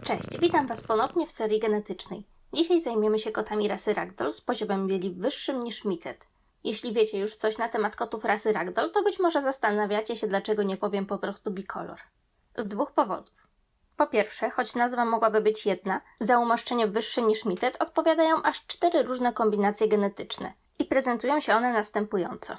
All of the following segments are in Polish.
Cześć, witam Was ponownie w serii genetycznej. Dzisiaj zajmiemy się kotami rasy Ragdoll z poziomem bieli wyższym niż Mitted. Jeśli wiecie już coś na temat kotów rasy Ragdoll, to być może zastanawiacie się, dlaczego nie powiem po prostu bicolor. Z dwóch powodów. Po pierwsze, choć nazwa mogłaby być jedna, za umaszczenie wyższe niż Mitted odpowiadają aż 4 różne kombinacje genetyczne i prezentują się one następująco.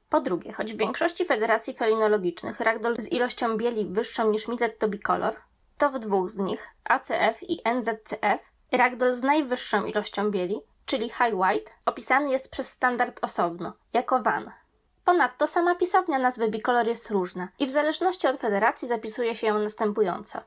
Po drugie, choć w większości federacji felinologicznych Ragdoll z ilością bieli wyższą niż Mitted to bicolor, to w dwóch z nich, ACF i NZCF, Ragdoll z najwyższą ilością bieli, czyli High White, opisany jest przez standard osobno, jako van. Ponadto sama pisownia nazwy bicolor jest różna i w zależności od federacji zapisuje się ją następująco.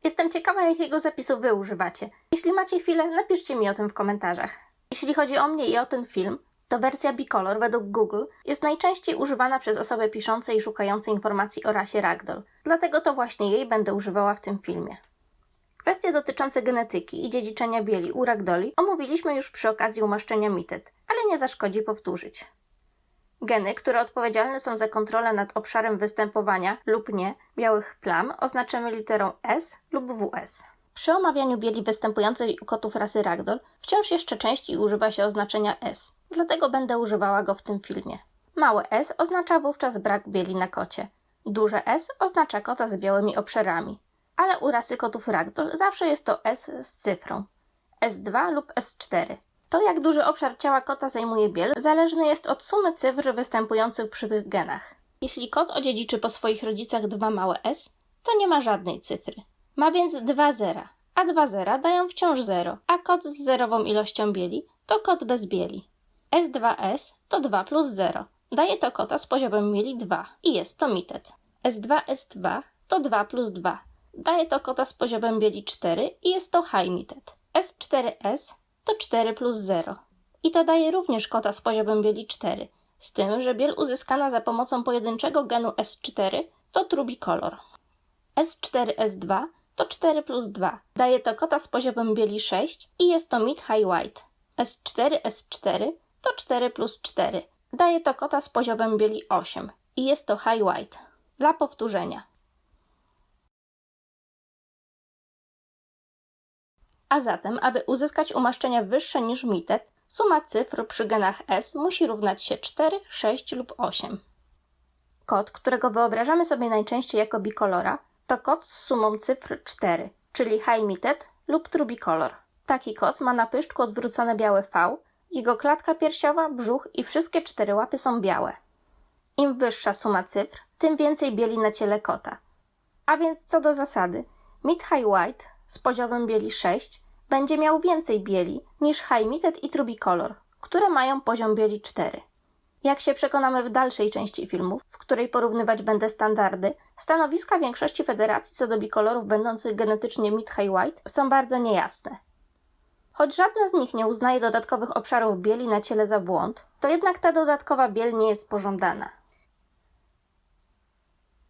Jestem ciekawa, jakiego zapisu Wy używacie. Jeśli macie chwilę, napiszcie mi o tym w komentarzach. Jeśli chodzi o mnie i o ten film, to wersja bicolor według Google jest najczęściej używana przez osoby piszące i szukające informacji o rasie Ragdoll. Dlatego to właśnie jej będę używała w tym filmie. Kwestie dotyczące genetyki i dziedziczenia bieli u Ragdolli omówiliśmy już przy okazji umaszczenia Mitted, ale nie zaszkodzi powtórzyć. Geny, które odpowiedzialne są za kontrolę nad obszarem występowania lub nie białych plam, oznaczamy literą S lub WS. Przy omawianiu bieli występującej u kotów rasy Ragdoll wciąż jeszcze częściej używa się oznaczenia S, dlatego będę używała go w tym filmie. Małe S oznacza wówczas brak bieli na kocie. Duże S oznacza kota z białymi obszarami. Ale u rasy kotów Ragdoll zawsze jest to S z cyfrą. S2 lub S4. To, jak duży obszar ciała kota zajmuje biel, zależny jest od sumy cyfr występujących przy tych genach. Jeśli kot odziedziczy po swoich rodzicach 2 małe S, to nie ma żadnej cyfry. Ma więc 2 zera, a 2 zera dają wciąż 0, a kot z zerową ilością bieli to kot bez bieli. S2S to 2 plus 0. Daje to kota z poziomem bieli 2 i jest to Mitted. S2S2 to 2 plus 2. Daje to kota z poziomem bieli 4 i jest to High Mitted. S4S to 4 plus 0. I to daje również kota z poziomem bieli 4, z tym, że biel uzyskana za pomocą pojedynczego genu S4 to True Bicolor. S4S2 to 4 plus 2. Daje to kota z poziomem bieli 6 i jest to Mid High White. S4S4 to 4 plus 4. Daje to kota z poziomem bieli 8 i jest to High White. Dla powtórzenia. A zatem, aby uzyskać umaszczenia wyższe niż Mitted, suma cyfr przy genach S musi równać się 4, 6 lub 8. Kot, którego wyobrażamy sobie najczęściej jako bicolora, to kot z sumą cyfr 4, czyli High Mitted lub True Bicolor. Taki kot ma na pyszczku odwrócone białe V, jego klatka piersiowa, brzuch i wszystkie 4 łapy są białe. Im wyższa suma cyfr, tym więcej bieli na ciele kota. A więc co do zasady, Mid High White z poziomem bieli 6 będzie miał więcej bieli niż High Mitted i True Bicolor, które mają poziom bieli 4. Jak się przekonamy w dalszej części filmów, w której porównywać będę standardy, stanowiska większości federacji co do bicolorów będących genetycznie Mid High White są bardzo niejasne. Choć żadna z nich nie uznaje dodatkowych obszarów bieli na ciele za błąd, to jednak ta dodatkowa biel nie jest pożądana.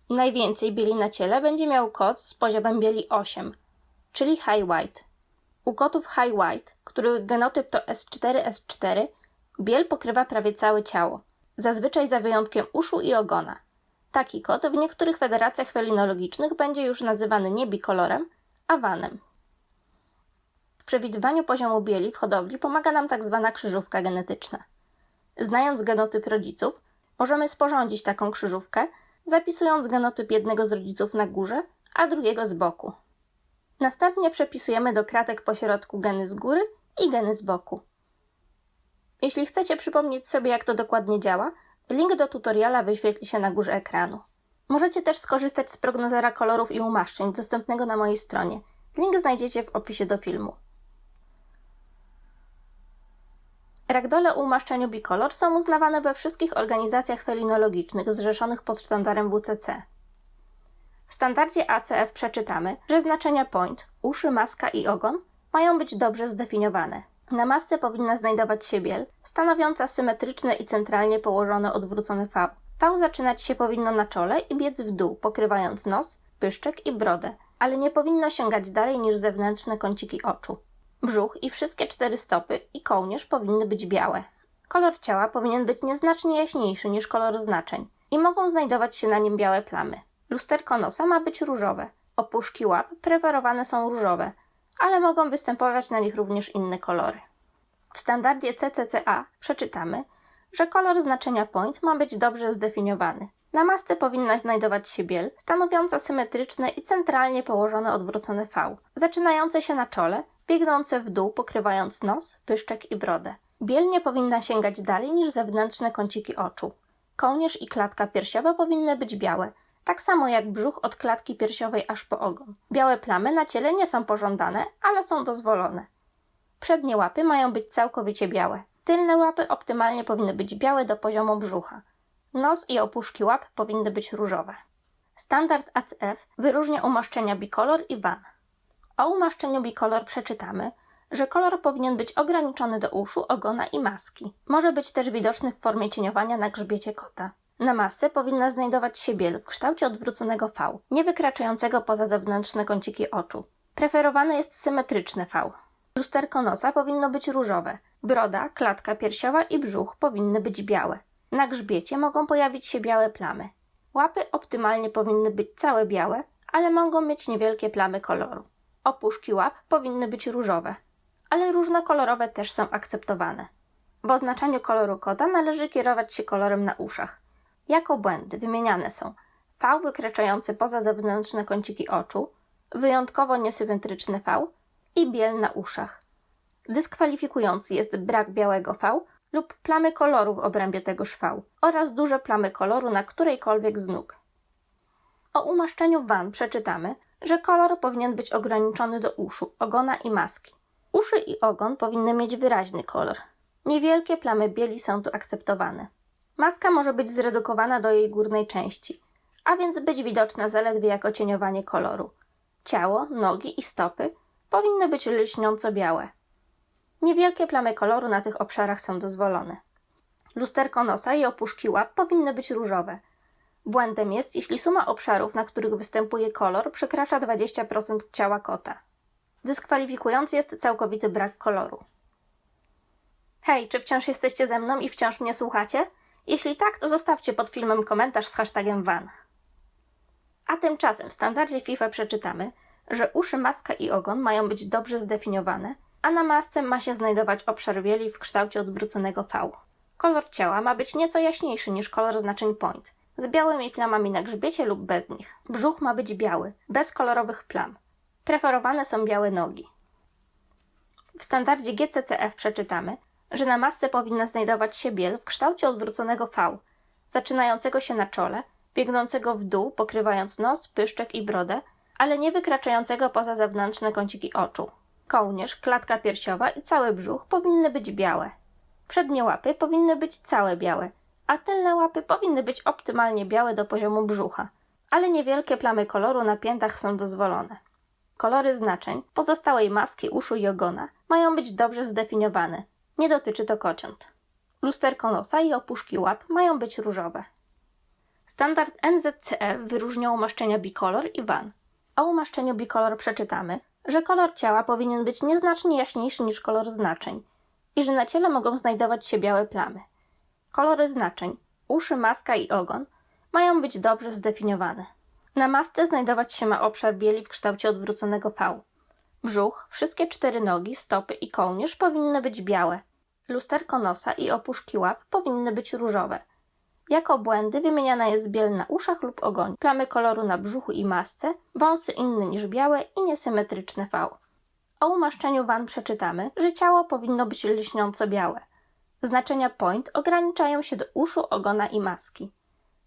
Najwięcej bieli na ciele będzie miał kot z poziomem bieli 8, czyli High White. U kotów High White, których genotyp to S4-S4, biel pokrywa prawie całe ciało, zazwyczaj za wyjątkiem uszu i ogona. Taki kot w niektórych federacjach felinologicznych będzie już nazywany nie bicolorem, a vanem. W przewidywaniu poziomu bieli w hodowli pomaga nam tzw. krzyżówka genetyczna. Znając genotyp rodziców, możemy sporządzić taką krzyżówkę, zapisując genotyp jednego z rodziców na górze, a drugiego z boku. Następnie przepisujemy do kratek pośrodku geny z góry i geny z boku. Jeśli chcecie przypomnieć sobie, jak to dokładnie działa, link do tutoriala wyświetli się na górze ekranu. Możecie też skorzystać z prognozera kolorów i umaszczeń dostępnego na mojej stronie. Link znajdziecie w opisie do filmu. Ragdolle o umaszczeniu bicolor są uznawane we wszystkich organizacjach felinologicznych zrzeszonych pod sztandarem WCC. W standardzie ACF przeczytamy, że znaczenia point, uszy, maska i ogon mają być dobrze zdefiniowane. Na masce powinna znajdować się biel, stanowiąca symetryczne i centralnie położone odwrócone V. V zaczynać się powinno na czole i biec w dół, pokrywając nos, pyszczek i brodę, ale nie powinno sięgać dalej niż zewnętrzne kąciki oczu. Brzuch i wszystkie 4 stopy i kołnierz powinny być białe. Kolor ciała powinien być nieznacznie jaśniejszy niż kolor znaczeń. i mogą znajdować się na nim białe plamy. Lusterko nosa ma być różowe. Opuszki łap preferowane są różowe, ale mogą występować na nich również inne kolory. W standardzie CCCA przeczytamy, że kolor znaczenia point ma być dobrze zdefiniowany. Na masce powinna znajdować się biel, stanowiąca symetryczne i centralnie położone odwrócone V, zaczynające się na czole, biegnące w dół, pokrywając nos, pyszczek i brodę. Biel nie powinna sięgać dalej niż zewnętrzne kąciki oczu. Kołnierz i klatka piersiowa powinny być białe, tak samo jak brzuch od klatki piersiowej aż po ogon. Białe plamy na ciele nie są pożądane, ale są dozwolone. Przednie łapy mają być całkowicie białe. Tylne łapy optymalnie powinny być białe do poziomu brzucha. Nos i opuszki łap powinny być różowe. Standard ACF wyróżnia umaszczenia bicolor i van. O umaszczeniu bicolor przeczytamy, że kolor powinien być ograniczony do uszu, ogona i maski. Może być też widoczny w formie cieniowania na grzbiecie kota. Na masce powinna znajdować się biel w kształcie odwróconego V, nie wykraczającego poza zewnętrzne kąciki oczu. Preferowane jest symetryczne V. Lusterko nosa powinno być różowe. Broda, klatka piersiowa i brzuch powinny być białe. Na grzbiecie mogą pojawić się białe plamy. Łapy optymalnie powinny być całe białe, ale mogą mieć niewielkie plamy koloru. Opuszki łap powinny być różowe, ale różnokolorowe też są akceptowane. W oznaczaniu koloru kota należy kierować się kolorem na uszach. Jako błędy wymieniane są V wykraczający poza zewnętrzne kąciki oczu, wyjątkowo niesymetryczny V i biel na uszach. Dyskwalifikujący jest brak białego V lub plamy koloru w obrębie tegoż V oraz duże plamy koloru na którejkolwiek z nóg. O umaszczeniu van przeczytamy, że kolor powinien być ograniczony do uszu, ogona i maski. Uszy i ogon powinny mieć wyraźny kolor. Niewielkie plamy bieli są tu akceptowane. Maska może być zredukowana do jej górnej części, a więc być widoczna zaledwie jako cieniowanie koloru. Ciało, nogi i stopy powinny być lśniąco białe. Niewielkie plamy koloru na tych obszarach są dozwolone. Lusterko nosa i opuszki łap powinny być różowe. Błędem jest, jeśli suma obszarów, na których występuje kolor, przekracza 20% ciała kota. Dyskwalifikujący jest całkowity brak koloru. Hej, czy wciąż jesteście ze mną i wciąż mnie słuchacie? Jeśli tak, to zostawcie pod filmem komentarz z hashtagiem van. A tymczasem w standardzie FIFA przeczytamy, że uszy, maska i ogon mają być dobrze zdefiniowane, a na masce ma się znajdować obszar bieli w kształcie odwróconego V. Kolor ciała ma być nieco jaśniejszy niż kolor znaczeń point, z białymi plamami na grzbiecie lub bez nich. Brzuch ma być biały, bez kolorowych plam. Preferowane są białe nogi. W standardzie GCCF przeczytamy, że na masce powinna znajdować się biel w kształcie odwróconego V, zaczynającego się na czole, biegnącego w dół, pokrywając nos, pyszczek i brodę, ale nie wykraczającego poza zewnętrzne kąciki oczu. Kołnierz, klatka piersiowa i cały brzuch powinny być białe. Przednie łapy powinny być całe białe, a tylne łapy powinny być optymalnie białe do poziomu brzucha, ale niewielkie plamy koloru na piętach są dozwolone. Kolory znaczeń pozostałej maski, uszu i ogona mają być dobrze zdefiniowane. Nie dotyczy to kociąt. Lusterko nosa i opuszki łap mają być różowe. Standard NZCE wyróżnia umaszczenia bicolor i van. O umaszczeniu bicolor przeczytamy, że kolor ciała powinien być nieznacznie jaśniejszy niż kolor znaczeń i że na ciele mogą znajdować się białe plamy. Kolory znaczeń, uszy, maska i ogon mają być dobrze zdefiniowane. Na masce znajdować się ma obszar bieli w kształcie odwróconego V. Brzuch, wszystkie 4 nogi, stopy i kołnierz powinny być białe. Lusterko nosa i opuszki łap powinny być różowe. Jako błędy wymieniana jest biel na uszach lub ogonie, plamy koloru na brzuchu i masce, wąsy inne niż białe i niesymetryczne V. O umaszczeniu van przeczytamy, że ciało powinno być lśniąco białe. Znaczenia point ograniczają się do uszu, ogona i maski.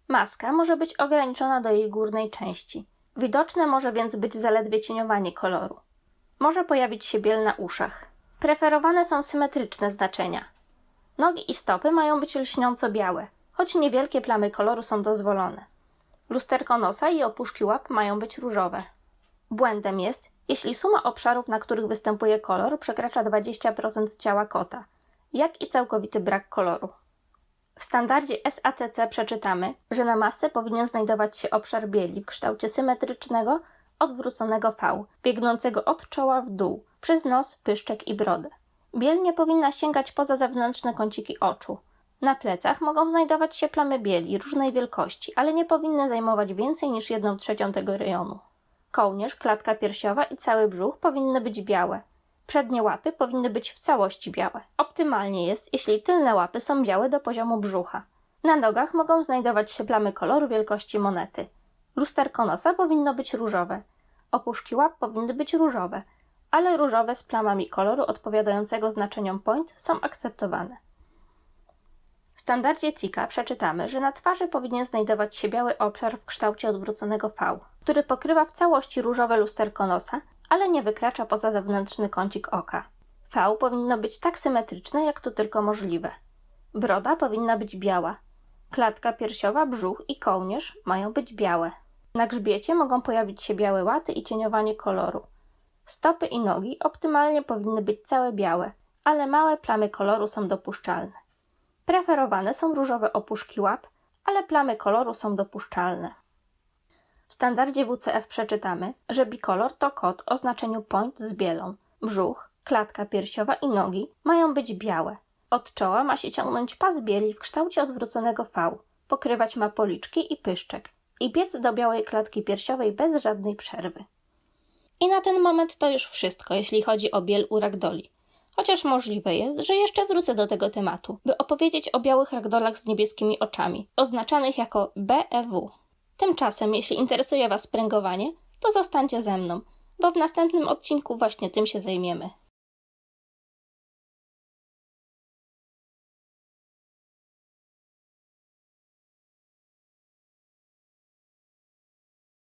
Maska może być ograniczona do jej górnej części. Widoczne może więc być zaledwie cieniowanie koloru. Może pojawić się biel na uszach. Preferowane są symetryczne znaczenia. Nogi i stopy mają być lśniąco białe, choć niewielkie plamy koloru są dozwolone. Lusterko nosa i opuszki łap mają być różowe. Błędem jest, jeśli suma obszarów, na których występuje kolor, przekracza 20% ciała kota, jak i całkowity brak koloru. W standardzie SACC przeczytamy, że na masce powinien znajdować się obszar bieli w kształcie symetrycznego, odwróconego V, biegnącego od czoła w dół, przez nos, pyszczek i brodę. Biel nie powinna sięgać poza zewnętrzne kąciki oczu. Na plecach mogą znajdować się plamy bieli różnej wielkości, ale nie powinny zajmować więcej niż 1/3 tego rejonu. Kołnierz, klatka piersiowa i cały brzuch powinny być białe. Przednie łapy powinny być w całości białe. Optymalnie jest, jeśli tylne łapy są białe do poziomu brzucha. Na nogach mogą znajdować się plamy koloru wielkości monety. Lusterko nosa powinno być różowe. Opuszki łap powinny być różowe, ale różowe z plamami koloru odpowiadającego znaczeniom point są akceptowane. W standardzie TICA przeczytamy, że na twarzy powinien znajdować się biały obszar w kształcie odwróconego V, który pokrywa w całości różowe lusterko nosa, ale nie wykracza poza zewnętrzny kącik oka. V powinno być tak symetryczne, jak to tylko możliwe. Broda powinna być biała. Klatka piersiowa, brzuch i kołnierz mają być białe. Na grzbiecie mogą pojawić się białe łaty i cieniowanie koloru. Stopy i nogi optymalnie powinny być całe białe, ale małe plamy koloru są dopuszczalne. Preferowane są różowe opuszki łap, ale plamy koloru są dopuszczalne. W standardzie WCF przeczytamy, że bikolor to kod o znaczeniu point z bielą. Brzuch, klatka piersiowa i nogi mają być białe. Od czoła ma się ciągnąć pas bieli w kształcie odwróconego V, pokrywać ma policzki i pyszczek i biec do białej klatki piersiowej bez żadnej przerwy. I na ten moment to już wszystko, jeśli chodzi o biel u ragdoli. Chociaż możliwe jest, że jeszcze wrócę do tego tematu, by opowiedzieć o białych ragdolach z niebieskimi oczami, oznaczanych jako BEW. Tymczasem, jeśli interesuje Was spręgowanie, to zostańcie ze mną, bo w następnym odcinku właśnie tym się zajmiemy.